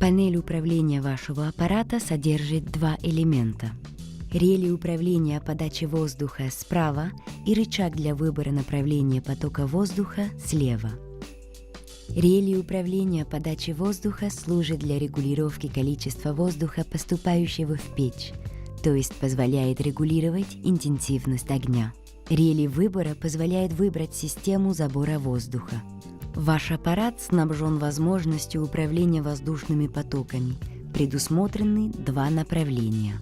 Панель управления вашего аппарата содержит два элемента. Рели управления подачи воздуха справа и рычаг для выбора направления потока воздуха слева. Рели управления подачи воздуха служат для регулировки количества воздуха, поступающего в печь, то есть позволяет регулировать интенсивность огня. Рели выбора позволяет выбрать систему забора воздуха. Ваш аппарат снабжен возможностью управления воздушными потоками. Предусмотрены два направления.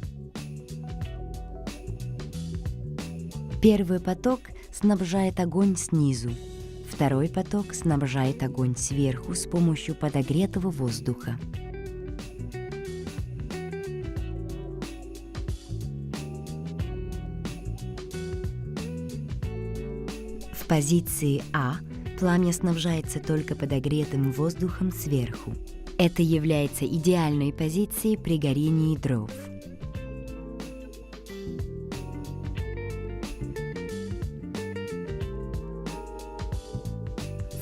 Первый поток снабжает огонь снизу, второй поток снабжает огонь сверху с помощью подогретого воздуха. В позиции А пламя снабжается только подогретым воздухом сверху. Это является идеальной позицией при горении дров.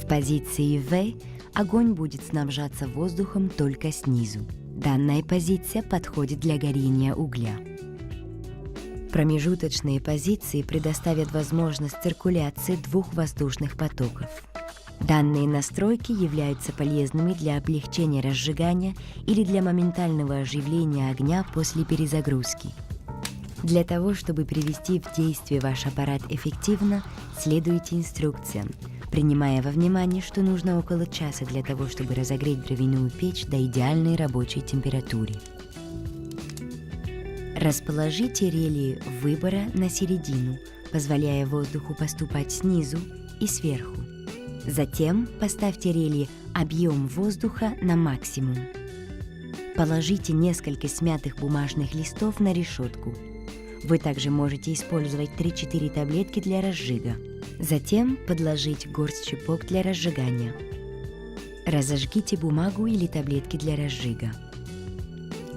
В позиции В огонь будет снабжаться воздухом только снизу. Данная позиция подходит для горения угля. Промежуточные позиции предоставят возможность циркуляции двух воздушных потоков. Данные настройки являются полезными для облегчения разжигания или для моментального оживления огня после перезагрузки. Для того, чтобы привести в действие ваш аппарат эффективно, следуйте инструкциям, принимая во внимание, что нужно около часа для того, чтобы разогреть дровяную печь до идеальной рабочей температуры. Расположите рели выбора на середину, позволяя воздуху поступать снизу и сверху. Затем поставьте рели «Объем воздуха» на максимум. Положите несколько смятых бумажных листов на решетку. Вы также можете использовать 3-4 таблетки для разжига. Затем подложить горсть щепок для разжигания. Разожгите бумагу или таблетки для разжига.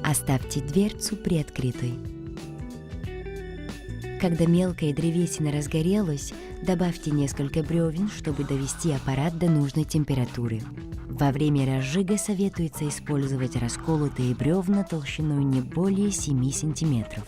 Оставьте дверцу приоткрытой. Когда мелкая древесина разгорелась, добавьте несколько бревен, чтобы довести аппарат до нужной температуры. Во время разжига советуется использовать расколотые бревна толщиной не более 7 см.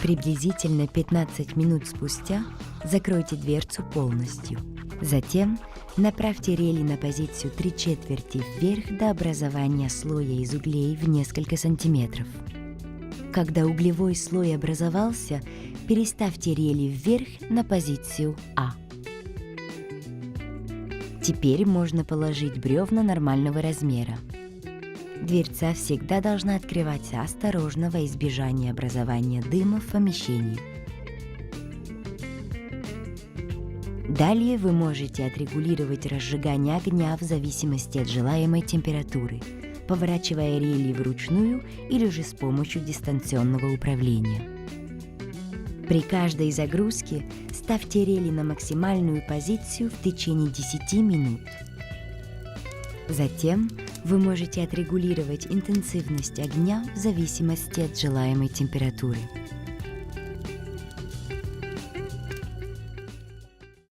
Приблизительно 15 минут спустя закройте дверцу полностью. Затем направьте рели на позицию 3/4 вверх до образования слоя из углей в несколько сантиметров. Когда углевой слой образовался, переставьте рели вверх на позицию А. Теперь можно положить бревна нормального размера. Дверца всегда должна открываться осторожно во избежание образования дыма в помещении. Далее вы можете отрегулировать разжигание огня в зависимости от желаемой температуры, поворачивая рели вручную или же с помощью дистанционного управления. При каждой загрузке ставьте рели на максимальную позицию в течение 10 минут. Затем вы можете отрегулировать интенсивность огня в зависимости от желаемой температуры.